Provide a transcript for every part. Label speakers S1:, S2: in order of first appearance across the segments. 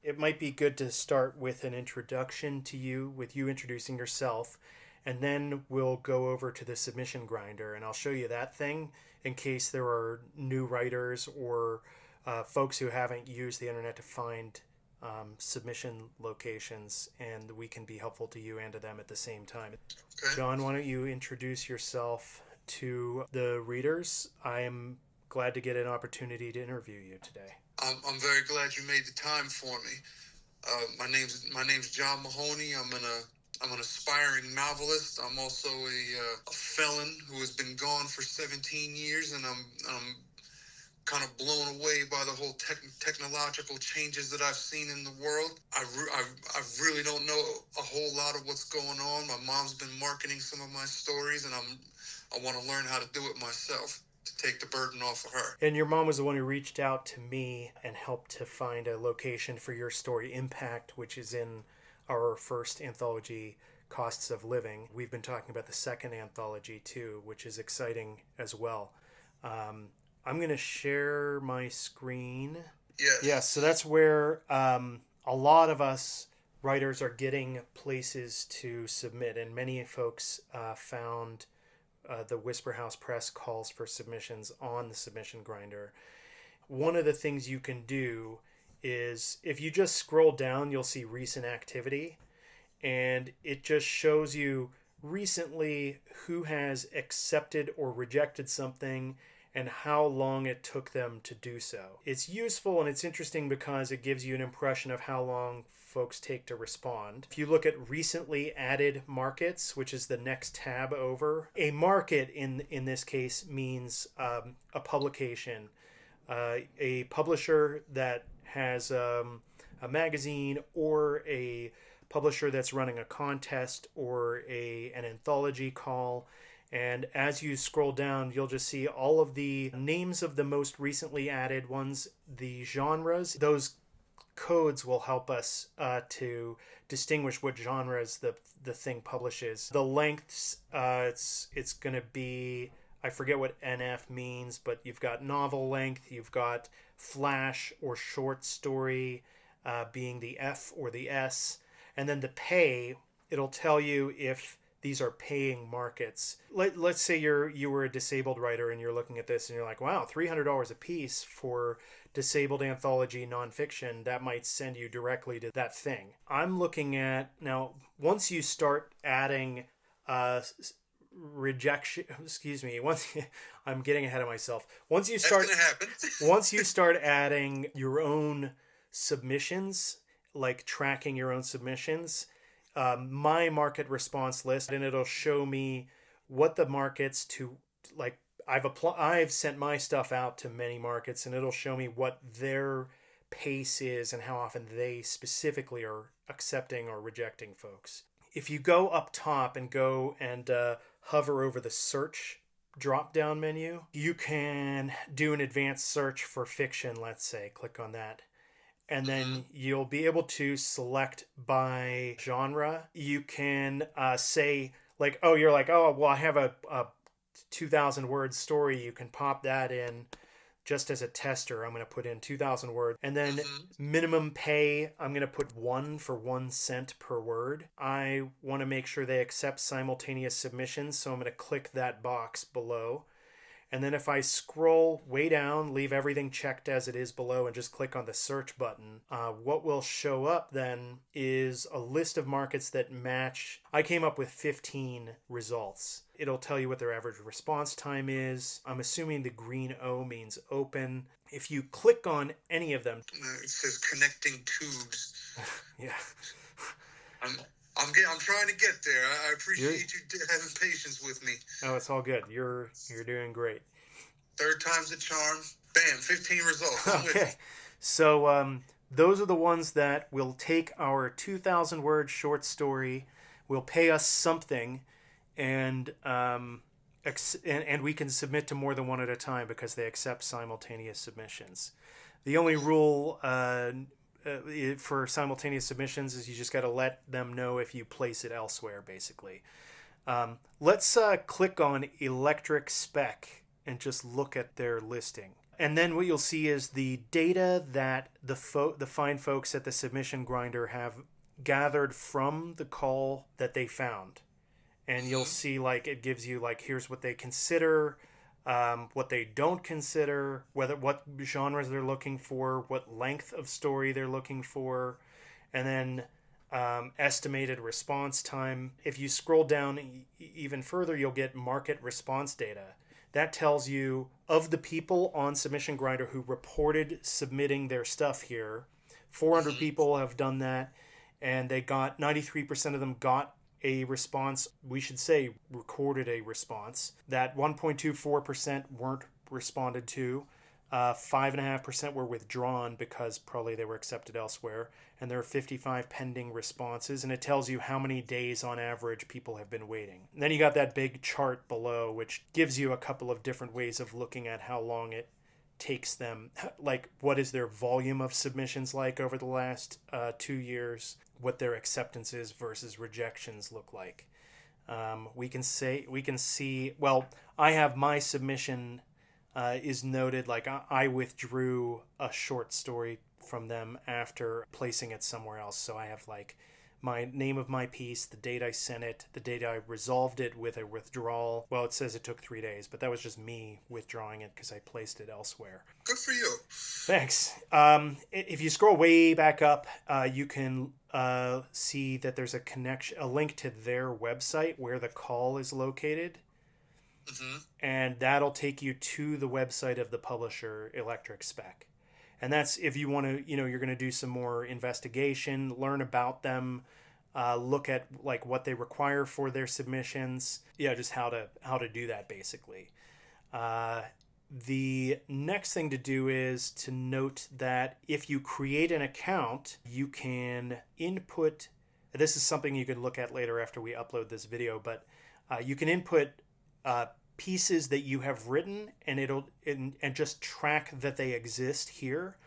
S1: It might be good to start with an introduction to you, with you introducing yourself, and then we'll go over to the submission grinder, and I'll show you that thing in case there are new writers or folks who haven't used the internet to find submission locations, and we can be helpful to you and to them at the same time.
S2: Okay.
S1: John, why don't you introduce yourself to the readers? I am glad to get an opportunity to interview you today.
S2: I'm very glad you made the time for me. My name's John Mahoney. I'm an aspiring novelist. I'm also a felon who has been gone for 17 years, and I'm kind of blown away by the whole technological changes that I've seen in the world. I really don't know a whole lot of what's going on. My mom's been marketing some of my stories, and I want to learn how to do it myself to take the burden off of her.
S1: And your mom was the one who reached out to me and helped to find a location for your story, Impact, which is in our first anthology, Costs of Living. We've been talking about the second anthology too, which is exciting as well. I'm going to share my screen.
S2: Yes.
S1: Yeah, so that's where a lot of us writers are getting places to submit, and many folks found the Whisper House Press calls for submissions on the submission grinder. One of the things you can do is if you just scroll down, you'll see recent activity, and it just shows you recently who has accepted or rejected something and how long it took them to do so. It's useful and it's interesting because it gives you an impression of how long folks take to respond. If you look at recently added markets, which is the next tab over, a market in this case means a publication, a publisher that has a magazine, or a publisher that's running a contest or an anthology call. And as you scroll down, you'll just see all of the names of the most recently added ones, the genres. Those codes will help us to distinguish what genres the thing publishes. The lengths, it's going to be, I forget what NF means, but you've got novel length, you've got flash or short story being the F or the S, and then the pay, it'll tell you if these are paying markets. Let's say you were a disabled writer and you're looking at this and you're like, wow, $300 a piece for disabled anthology nonfiction, that might send you directly to that thing. I'm looking at, now, once you start adding rejection, I'm getting ahead of myself. Once you start,
S2: That's gonna happen.
S1: once you start adding your own submissions, like tracking your own submissions, my market response list, and it'll show me what the markets to, like, I've sent my stuff out to many markets, and it'll show me what their pace is and how often they specifically are accepting or rejecting folks. If you go up top and go and hover over the search drop down menu, you can do an advanced search for fiction, let's say. Click on that. And then you'll be able to select by genre. You can say, like, oh, you're like, oh, well, I have a 2,000 word story. You can pop that in just as a tester. I'm going to put in 2,000 words. And then minimum pay, I'm going to put 1 for 1 cent per word. I want to make sure they accept simultaneous submissions, so I'm going to click that box below. And then if I scroll way down, leave everything checked as it is below, and just click on the search button, what will show up then is a list of markets that match. I came up with 15 results. It'll tell you what their average response time is. I'm assuming the green O means open. If you click on any of them...
S2: It says connecting tubes.
S1: Yeah.
S2: I'm trying to get there. I appreciate you having patience with me.
S1: Oh, it's all good. You're doing great.
S2: Third time's the charm. Bam, 15 results. I'm with you.
S1: Okay. So those are the ones that will take our 2,000 word short story, will pay us something, and we can submit to more than one at a time because they accept simultaneous submissions. The only rule for simultaneous submissions is you just got to let them know if you place it elsewhere, basically. Let's click on Electric Spec and just look at their listing. And then what you'll see is the data that the fine folks at the submission grinder have gathered from the call that they found. And you'll see, like, it gives you, like, here's what they consider, what they don't consider, what genres they're looking for, what length of story they're looking for, and then estimated response time. If you scroll down even further, you'll get market response data. That tells you, of the people on Submission Grinder who reported submitting their stuff here, 400 people have done that, and they got 93% of them got a response. We should say recorded a response. That 1.24% weren't responded to. 5.5% were withdrawn because probably they were accepted elsewhere, and there are 55 pending responses, and it tells you how many days on average people have been waiting. And then you got that big chart below, which gives you a couple of different ways of looking at how long it takes them, like what is their volume of submissions like over the last 2 years, what their acceptances versus rejections look like. We can see, well, I have my submission is noted, like I withdrew a short story from them after placing it somewhere else. So I have like my name of my piece, the date I sent it, the date I resolved it with a withdrawal. Well, it says it took 3 days, but that was just me withdrawing it because I placed it elsewhere.
S2: Good for you.
S1: Thanks. If you scroll way back up, you can see that there's a link to their website where the call is located. And that'll take you to the website of the publisher, Electric Spec. And that's if you want to, you're going to do some more investigation, learn about them, look at like what they require for their submissions. Yeah, just how to do that basically. The next thing to do is to note that if you create an account, you can input. This is something you can look at later after we upload this video, but you can input pieces that you have written, and it'll just track that they exist here,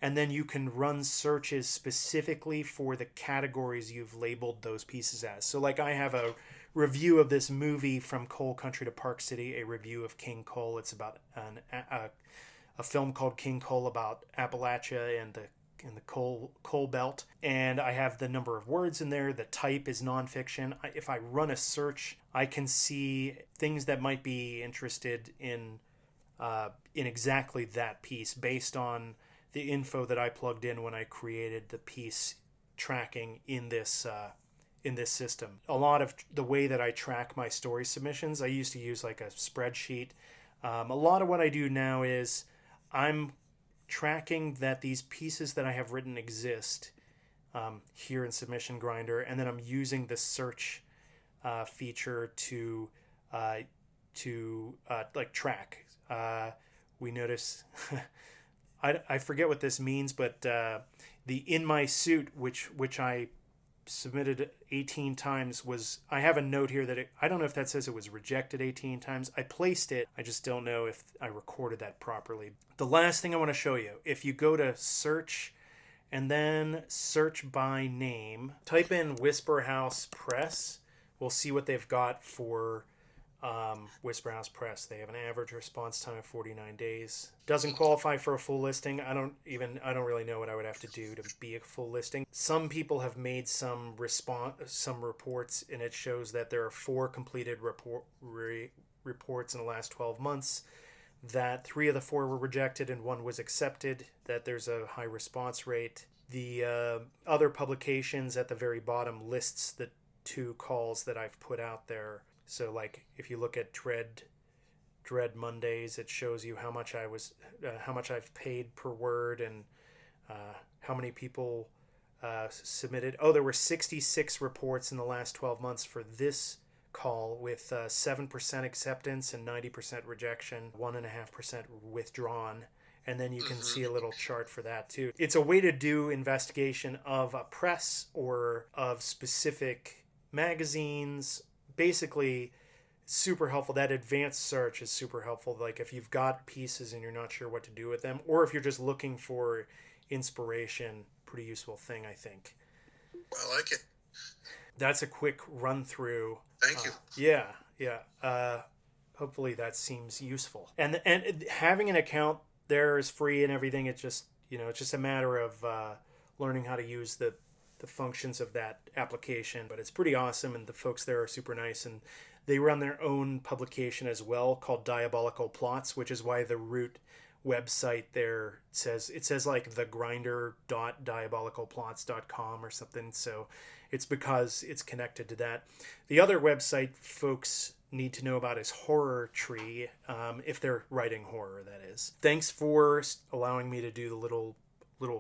S1: and then you can run searches specifically for the categories you've labeled those pieces as. So like I have a review of this movie From Coal Country to Park City, a review of King Coal. It's about a film called King Coal about Appalachia and the coal belt, and I have the number of words in there. The type is nonfiction. If I run a search, I can see things that might be interested in exactly that piece based on the info that I plugged in when I created the piece tracking in this system. A lot of the way that I track my story submissions, I used to use like a spreadsheet. A lot of what I do now is I'm tracking that these pieces that I have written exist here in Submission Grinder, and then I'm using the search feature to like track. We notice I forget what this means, but the In My Suit, which I submitted 18 times, I have a note here that I don't know if that says it was rejected 18 times. I placed it. I just don't know if I recorded that properly. The last thing I want to show you, if you go to search and then search by name, type in Whisper House Press, we'll see what they've got for Whisper House Press. They have an average response time of 49 days. Doesn't qualify for a full listing. I don't really know what I would have to do to be a full listing. Some people have made some reports, and it shows that there are 4 completed reports in the last 12 months, that 3 of the 4 were rejected and 1 was accepted, that there's a high response rate. The other publications at the very bottom lists the 2 calls that I've put out there. So like if you look at Dread Mondays, it shows you how much I've paid per word, and how many people submitted. Oh, there were 66 reports in the last 12 months for this call, with 7% acceptance and 90% rejection, 1.5% withdrawn. And then you can see a little chart for that too. It's a way to do investigation of a press or of specific magazines. Basically, super helpful. That advanced search is super helpful. Like if you've got pieces and you're not sure what to do with them, or if you're just looking for inspiration, pretty useful thing, I think.
S2: I like it.
S1: That's a quick run through.
S2: Thank you.
S1: Yeah. Hopefully that seems useful. And having an account there is free and everything. It's just, it's just a matter of learning how to use the functions of that application. But it's pretty awesome, and the folks there are super nice, and they run their own publication as well called Diabolical Plots, which is why the root website there says like thegrinder.diabolicalplots.com or something. So it's because it's connected to that. The other website folks need to know about is Horror Tree, if they're writing horror, that is. Thanks for allowing me to do the little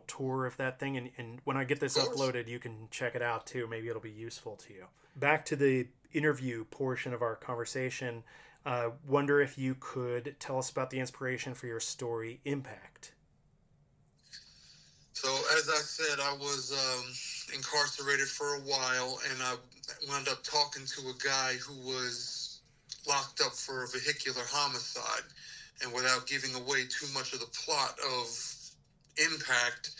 S1: tour of that thing, and when I get this uploaded, you can check it out too. Maybe it'll be useful to you. Back to the interview portion of our conversation. Wonder if you could tell us about the inspiration for your story, Impact.
S2: So, as I said, I was incarcerated for a while, and I wound up talking to a guy who was locked up for a vehicular homicide. And without giving away too much of the plot of Impact,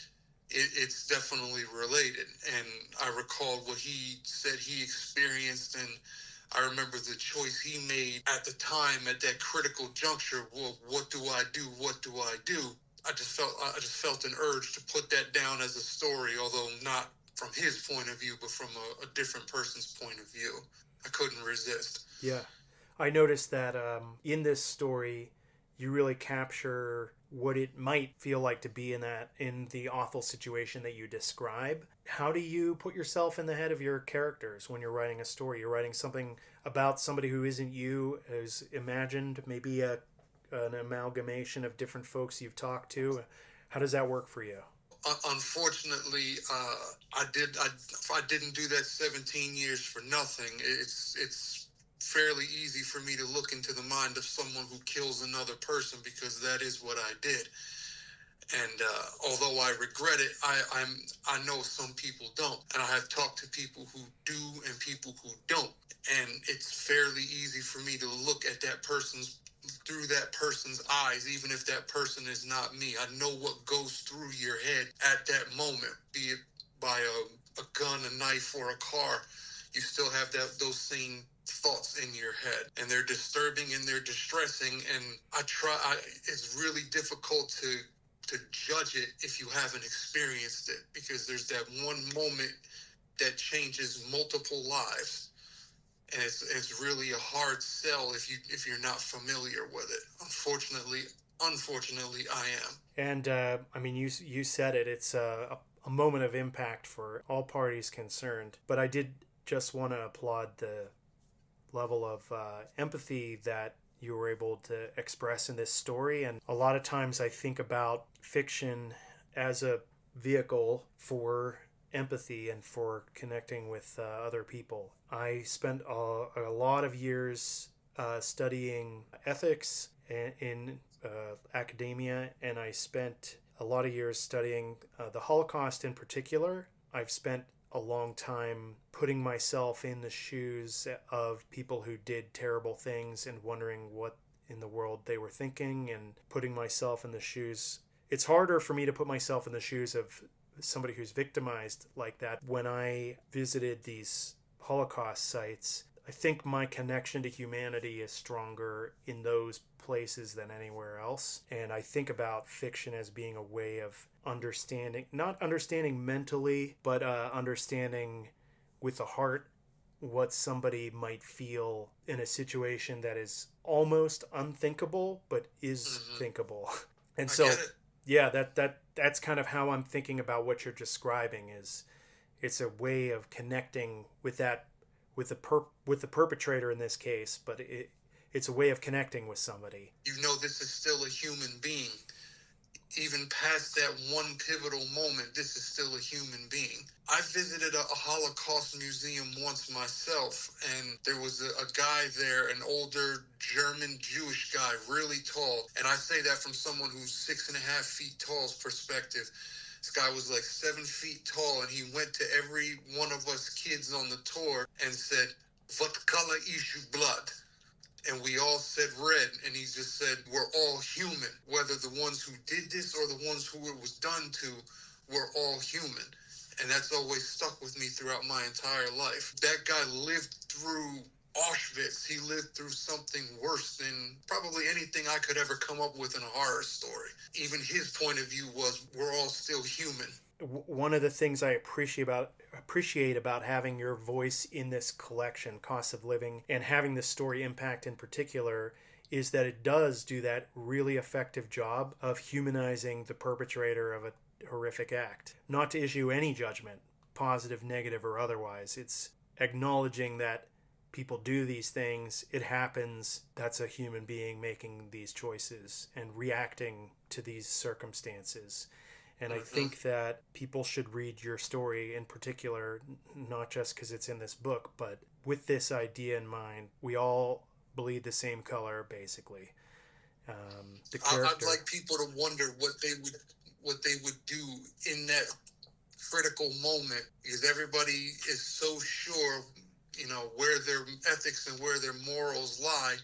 S2: it's definitely related. And I recalled what he said he experienced, and I remember the choice he made at the time, at that critical juncture. Well, what do I do? What do I do? I just felt an urge to put that down as a story, although not from his point of view, but from a different person's point of view. I couldn't resist.
S1: Yeah, I noticed that in this story, you really capture what it might feel like to be in the awful situation that you describe. How do you put yourself in the head of your characters when you're writing a story? You're writing something about somebody who isn't you, who's imagined, maybe an amalgamation of different folks you've talked to. How does that work for you?
S2: Unfortunately, I didn't do that 17 years for nothing. It's fairly easy for me to look into the mind of someone who kills another person, because that is what I did. And although I regret it, I know some people don't, and I have talked to people who do and people who don't, and it's fairly easy for me to look at through that person's eyes, even if that person is not me. I know what goes through your head at that moment, be it by a gun, a knife, or a car. You still have those same thoughts in your head, and they're disturbing and they're distressing. And it's really difficult to judge it if you haven't experienced it, because there's that one moment that changes multiple lives, and it's really a hard sell if you're not familiar with it. Unfortunately, I am.
S1: And I mean, you said it. It's a moment of impact for all parties concerned. But I did just want to applaud the level of empathy that you were able to express in this story. And a lot of times I think about fiction as a vehicle for empathy and for connecting with other people. I spent a lot of years studying ethics in academia, and I spent a lot of years studying the Holocaust in particular. I've spent a long time putting myself in the shoes of people who did terrible things and wondering what in the world they were thinking, and putting myself in the shoes. It's harder for me to put myself in the shoes of somebody who's victimized like that. When I visited these Holocaust sites, I think my connection to humanity is stronger in those places than anywhere else. And I think about fiction as being a way of understanding, not understanding mentally, but understanding with the heart what somebody might feel in a situation that is almost unthinkable, but is thinkable. And so, yeah, that's kind of how I'm thinking about what you're describing. Is it's a way of connecting with that, with the perpetrator in this case, but it's a way of connecting with somebody.
S2: You know, this is still a human being. Even past that one pivotal moment, this is still a human being. I visited a Holocaust museum once myself, and there was a guy there, an older German Jewish guy, really tall. And I say that from someone who's 6.5 feet tall's perspective. This guy was like 7 feet tall, and he went to every one of us kids on the tour and said, "What color is your blood?" And we all said red, and he just said, "We're all human. Whether the ones who did this or the ones who it was done to, we're all human." And that's always stuck with me throughout my entire life. That guy lived through Auschwitz. He lived through something worse than probably anything I could ever come up with in a horror story. Even his point of view was, we're all still human.
S1: One of the things I appreciate about having your voice in this collection, Cost of Living, and having the story impact in particular, is that it does do that really effective job of humanizing the perpetrator of a horrific act. Not to issue any judgment, positive, negative, or otherwise. It's acknowledging that people do these things, it happens, that's a human being making these choices and reacting to these circumstances. And I think that people should read your story in particular, not just because it's in this book, but with this idea in mind. We all bleed the same color, basically. The
S2: I'd
S1: character.
S2: like people to wonder what they would do in that critical moment, because everybody is so sure, where their ethics and where their morals lie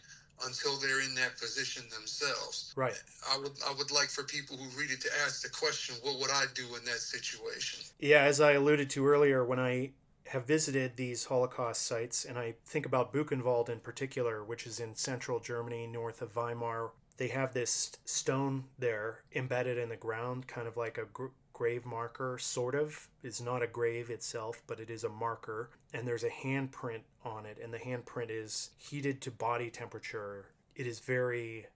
S2: until they're in that position themselves.
S1: Right.
S2: I would like for people who read it to ask the question, what would I do in that situation?
S1: Yeah, as I alluded to earlier, when I have visited these Holocaust sites, and I think about Buchenwald in particular, which is in central Germany, north of Weimar, they have this stone there embedded in the ground, kind of like a grave marker, sort of. It's not a grave itself, but it is a marker. And there's a handprint on it, and the handprint is heated to body temperature. It is very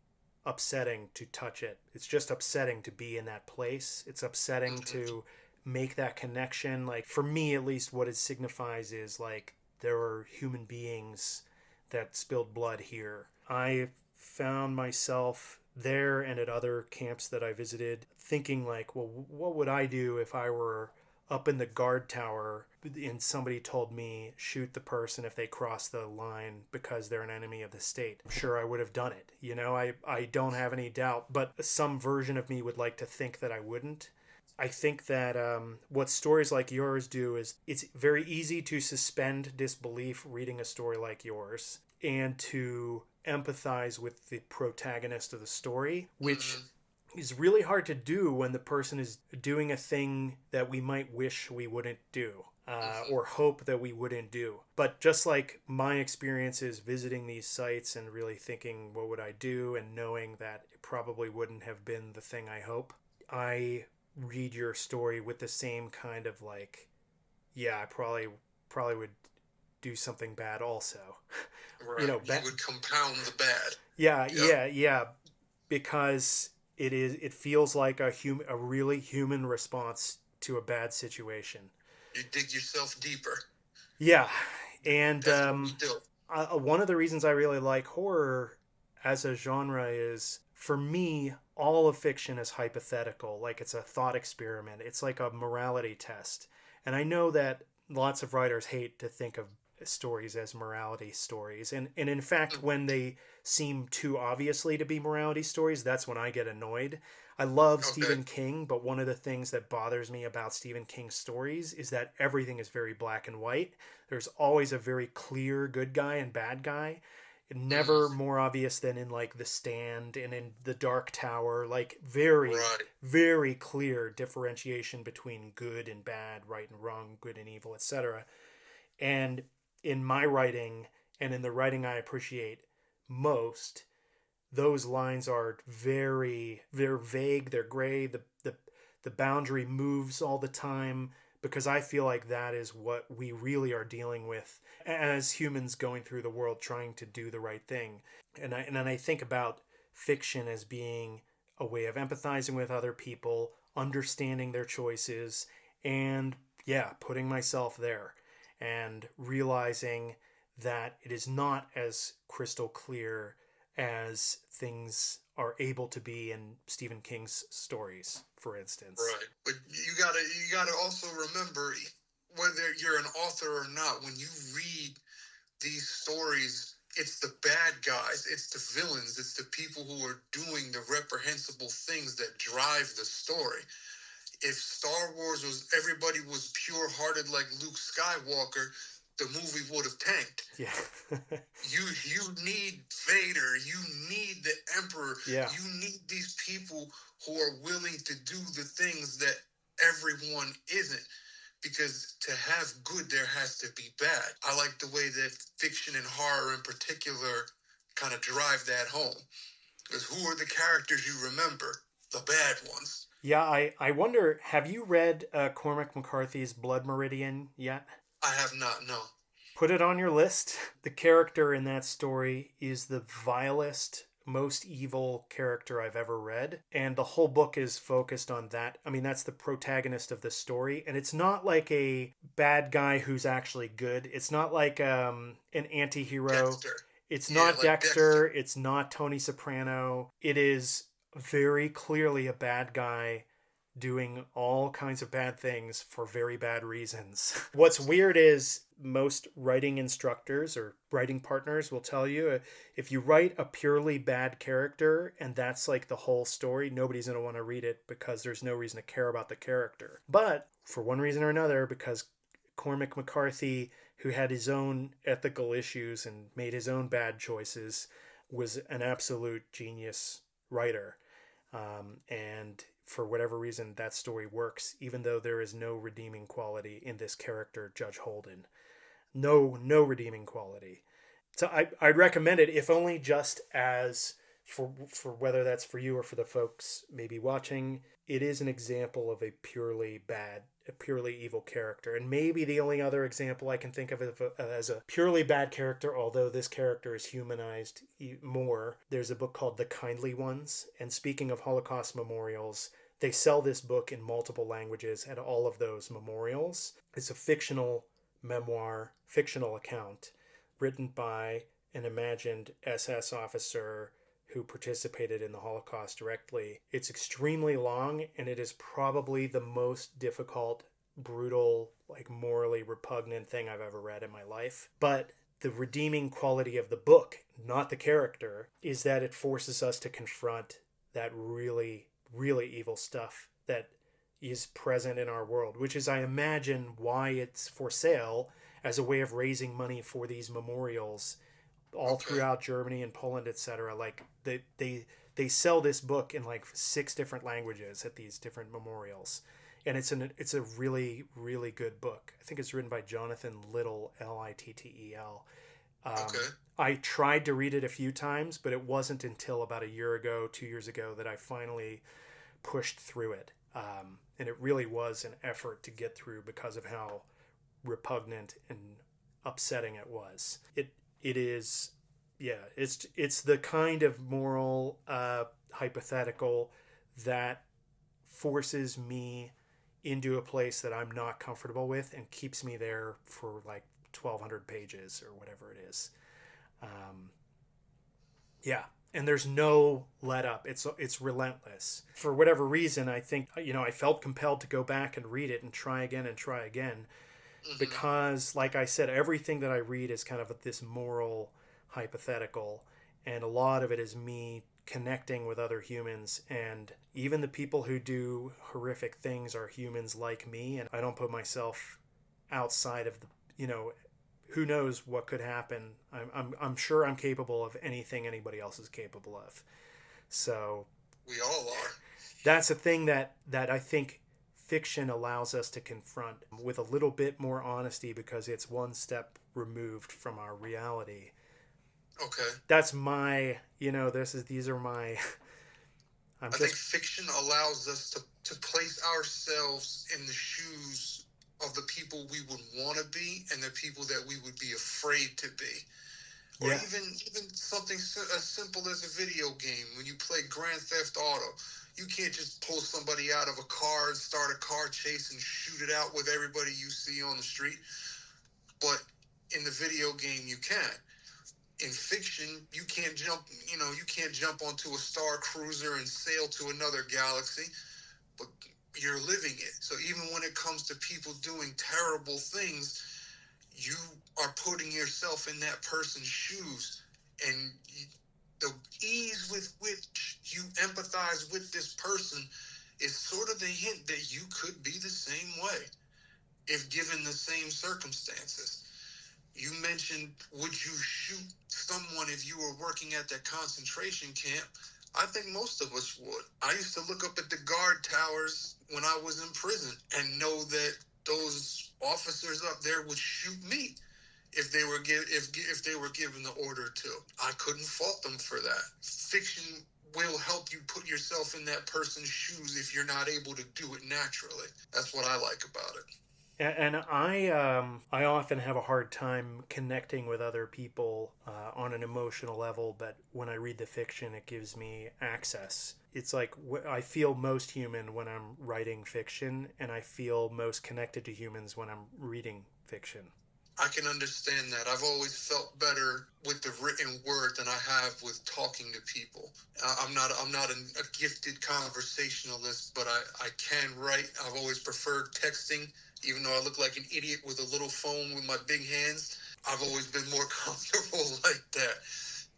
S1: upsetting to touch it. It's just upsetting to be in that place. It's upsetting to make that connection. Like, for me at least, what it signifies is like there are human beings that spilled blood here. I found myself there and at other camps that I visited thinking like, well, what would I do if I were up in the guard tower and somebody told me shoot the person if they cross the line because they're an enemy of the state? I'm sure I would have done it. I don't have any doubt, but some version of me would like to think that I wouldn't. I think that what stories like yours do is it's very easy to suspend disbelief reading a story like yours and to empathize with the protagonist of the story, which is really hard to do when the person is doing a thing that we might wish we wouldn't do. Or hope that we wouldn't do. But just like my experiences visiting these sites and really thinking, what would I do? And knowing that it probably wouldn't have been the thing I hope, I read your story with the same kind of like, yeah, I probably would do something bad also.
S2: Right. You would compound the bad.
S1: Yeah, yep. yeah. Because it feels like a really human response to a bad situation.
S2: You dig yourself deeper.
S1: Yeah, and
S2: one
S1: of the reasons I really like horror as a genre is, for me, all of fiction is hypothetical. Like, it's a thought experiment. It's like a morality test. And I know that lots of writers hate to think of stories as morality stories. And in fact, when they seem too obviously to be morality stories, that's when I get annoyed. I love Stephen King, but one of the things that bothers me about Stephen King's stories is that everything is very black and white. There's always a very clear good guy and bad guy. Never more obvious than in like The Stand and in The Dark Tower. Like very clear differentiation between good and bad, right and wrong, good and evil, etc. And in my writing and in the writing I appreciate most, those lines are they're vague, they're gray, the boundary moves all the time, because I feel like that is what we really are dealing with as humans going through the world trying to do the right thing. And I think about fiction as being a way of empathizing with other people, understanding their choices, and putting myself there and realizing that it is not as crystal clear as things are able to be in Stephen King's stories, for instance.
S2: Right. But you gotta also remember, whether you're an author or not, when you read these stories, it's the bad guys, it's the villains, it's the people who are doing the reprehensible things that drive the story. If Star Wars everybody was pure-hearted like Luke Skywalker, the movie would have tanked.
S1: Yeah.
S2: You need Vader. You need the Emperor.
S1: Yeah.
S2: You need these people who are willing to do the things that everyone isn't. because to have good, there has to be bad. I like the way that fiction and horror in particular kind of drive that home. Because who are the characters you remember? The bad ones.
S1: Yeah, I wonder, have you read Cormac McCarthy's Blood Meridian yet?
S2: I have not, no.
S1: Put it on your list. The character in that story is the vilest, most evil character I've ever read. And the whole book is focused on that. I mean, that's the protagonist of the story. And it's not like a bad guy who's actually good. It's not like an anti hero.
S2: Dexter.
S1: It's
S2: Yeah,
S1: not
S2: like
S1: Dexter.
S2: Dexter.
S1: It's not Tony Soprano. It is very clearly a bad guy doing all kinds of bad things for very bad reasons. What's weird is most writing instructors or writing partners will tell you if you write a purely bad character and that's like the whole story, nobody's going to want to read it because there's no reason to care about the character. But for one reason or another, because Cormac McCarthy, who had his own ethical issues and made his own bad choices, was an absolute genius writer. And for whatever reason, that story works, even though there is no redeeming quality in this character, Judge Holden. No redeeming quality. So I'd recommend it, if only just as for whether that's for you or for the folks maybe watching. It is an example of a purely evil character, and maybe the only other example I can think of as a purely bad character, although this character is humanized more. There's a book called The Kindly Ones, and speaking of Holocaust memorials, they sell this book in multiple languages at all of those memorials. It's a fictional memoir, fictional account written by an imagined SS officer who participated in the Holocaust directly. It's extremely long, and it is probably the most difficult, brutal, like morally repugnant thing I've ever read in my life. But the redeeming quality of the book, not the character, is that it forces us to confront that really, really evil stuff that is present in our world, which is, I imagine, why it's for sale as a way of raising money for these memorials all throughout Germany and Poland, etc. Like they sell this book in like 6 different languages at these different memorials, and it's a really, really good book. I think it's written by Jonathan Little, Littel. I tried to read it a few times, but it wasn't until about a year ago, 2 years ago, that I finally pushed through it. And it really was an effort to get through because of how repugnant and upsetting it was. It is, yeah, it's the kind of moral hypothetical that forces me into a place that I'm not comfortable with and keeps me there for like 1,200 pages or whatever it is. Yeah, and there's no let up. It's relentless. For whatever reason, I think I felt compelled to go back and read it and try again because, like I said, everything that I read is kind of this moral hypothetical, and a lot of it is me connecting with other humans, and even the people who do horrific things are humans like me, and I don't put myself outside of the, who knows what could happen. I'm sure I'm capable of anything anybody else is capable of. So
S2: we all are.
S1: That's a thing that I think fiction allows us to confront with a little bit more honesty because it's one step removed from our reality.
S2: Okay.
S1: That's my, these are my.
S2: I think fiction allows us to place ourselves in the shoes of the people we would want to be and the people that we would be afraid to be. Or even something as simple as a video game. When you play Grand Theft Auto, you can't just pull somebody out of a car and start a car chase and shoot it out with everybody you see on the street. But in the video game, you can. In fiction, you can't jump onto a star cruiser and sail to another galaxy, but you're living it. So even when it comes to people doing terrible things, you are putting yourself in that person's shoes, and the ease with which you empathize with this person is sort of the hint that you could be the same way if given the same circumstances. You mentioned, would you shoot someone if you were working at that concentration camp? I think most of us would. I used to look up at the guard towers when I was in prison and know that those officers up there would shoot me if they were if they were given the order to. I couldn't fault them for that. Fiction will help you put yourself in that person's shoes if you're not able to do it naturally. That's what I like about it.
S1: And I often have a hard time connecting with other people on an emotional level, but when I read the fiction, it gives me access. It's like I feel most human when I'm writing fiction, and I feel most connected to humans when I'm reading fiction.
S2: I can understand that. I've always felt better with the written word than I have with talking to people. I'm not a gifted conversationalist, but I can write. I've always preferred texting, even though I look like an idiot with a little phone with my big hands. I've always been more comfortable like that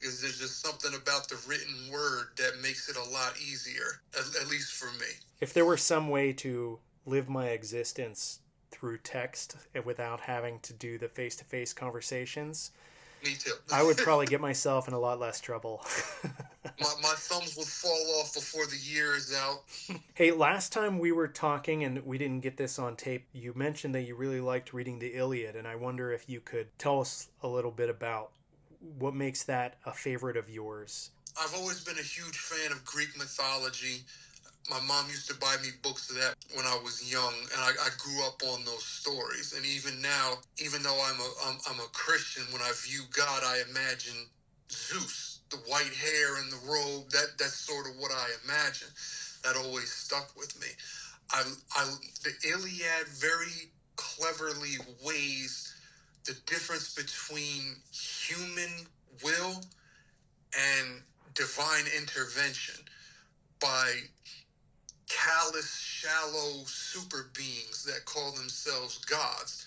S2: because there's just something about the written word that makes it a lot easier, at least for me.
S1: If there were some way to live my existence through text without having to do the face-to-face conversations,
S2: Me too.
S1: I would probably get myself in a lot less trouble.
S2: my thumbs would fall off before the year is out.
S1: Hey, last time we were talking and we didn't get this on tape, you mentioned that you really liked reading the Iliad, and I wonder if you could tell us a little bit about what makes that a favorite of yours.
S2: I've always been a huge fan of Greek mythology. My mom used to buy me books of that when I was young, and I grew up on those stories. And even now, even though I'm a Christian, when I view God, I imagine Zeus, the white hair and the robe. That's sort of what I imagine. That always stuck with me. The Iliad very cleverly weighs the difference between human will and divine intervention by callous, shallow super beings that call themselves gods.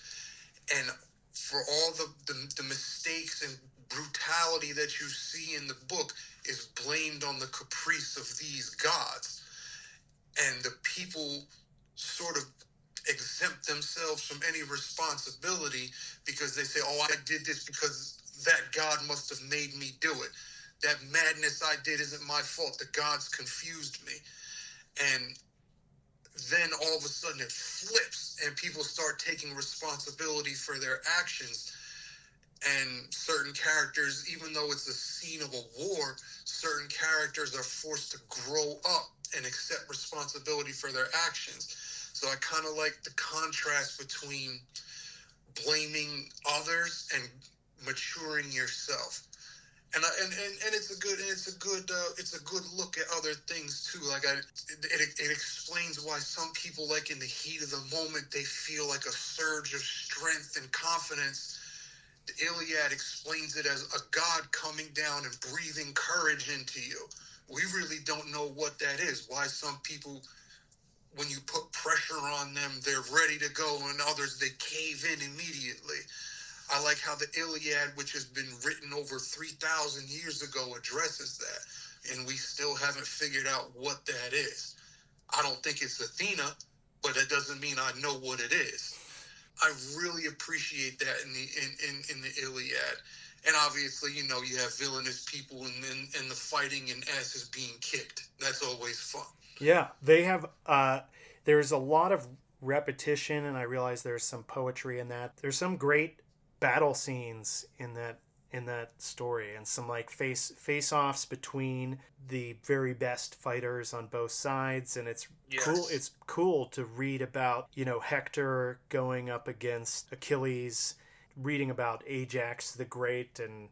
S2: And for all the mistakes and brutality that you see in the book is blamed on the caprice of these gods. And the people sort of exempt themselves from any responsibility because they say, oh, I did this because that God must have made me do it. That madness I did isn't my fault. The gods confused me. And then all of a sudden it flips and people start taking responsibility for their actions. And certain characters, even though it's a scene of a war, certain characters are forced to grow up and accept responsibility for their actions. So I kind of like the contrast between blaming others and maturing yourself. And it's a good look at other things too. It explains why some people, like in the heat of the moment, they feel like a surge of strength and confidence. The Iliad explains it as a god coming down and breathing courage into you. We really don't know what that is. Why some people, when you put pressure on them, they're ready to go, and others, they cave in immediately. I like how the Iliad, which has been written over 3,000 years ago, addresses that. And we still haven't figured out what that is. I don't think it's Athena, but that doesn't mean I know what it is. I really appreciate that in the Iliad. And obviously, you know, you have villainous people and the fighting and asses being kicked. That's always fun.
S1: Yeah, they have. There's a lot of repetition, and I realize there's some poetry in that. There's some great battle scenes in that story, and some like face offs between the very best fighters on both sides, and it's cool. It's cool to read about, you know, Hector going up against Achilles, reading about Ajax the Great, and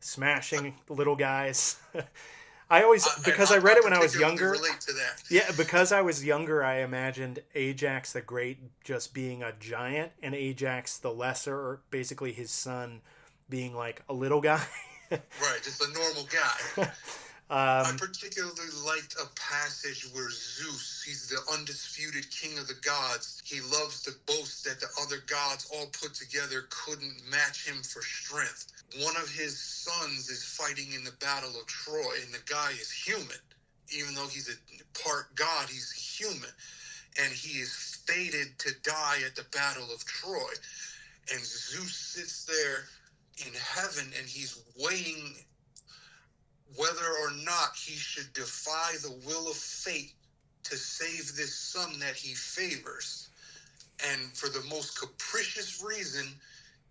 S1: smashing little guys. I always, because I read it when I was younger.
S2: Relate to that.
S1: Yeah, because I was younger, I imagined Ajax the Great just being a giant, and Ajax the Lesser, or basically his son, being like a little guy.
S2: Right, just a normal guy. I particularly liked a passage where Zeus, he's the undisputed king of the gods. He loves to boast that the other gods all put together couldn't match him for strength. One of his sons is fighting in the Battle of Troy, and the guy is human. Even though he's a part god, he's human. And he is fated to die at the Battle of Troy. And Zeus sits there in heaven, and he's weighing whether or not he should defy the will of fate to save this son that he favors. And for the most capricious reason,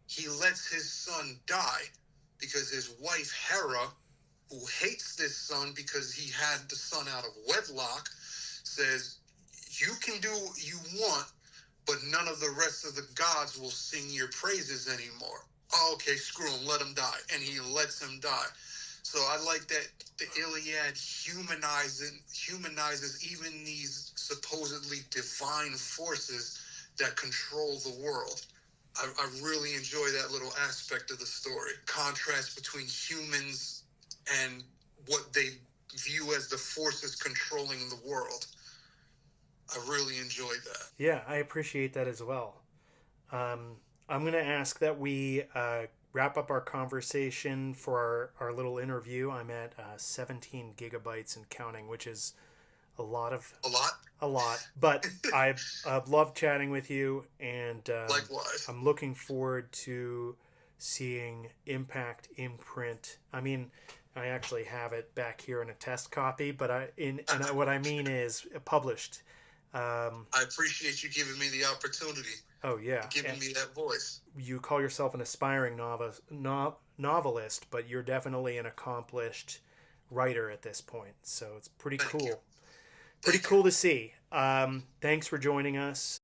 S2: he lets his son die because his wife, Hera, who hates this son because he had the son out of wedlock, says, you can do what you want, but none of the rest of the gods will sing your praises anymore. Oh, okay, screw him, let him die. And he lets him die. So I like that the Iliad humanizes even these supposedly divine forces that control the world. I really enjoy that little aspect of the story. Contrast between humans and what they view as the forces controlling the world. I really enjoyed that.
S1: Yeah, I appreciate that as well. I'm going to ask that we wrap up our conversation for our little interview. I'm at 17 gigabytes and counting, which is a lot of
S2: A lot?
S1: a lot. But I've loved chatting with you, and
S2: Likewise.
S1: I'm looking forward to seeing Impact in print. I mean, I actually have it back here in a test copy, but what I mean is published.
S2: I appreciate you giving me the opportunity,
S1: Oh yeah,
S2: giving me that voice.
S1: you call yourself an aspiring novelist, but you're definitely an accomplished writer at this point. So it's pretty
S2: Thank you.
S1: cool. Pretty
S2: Thank you.
S1: cool to see. Thanks for joining us.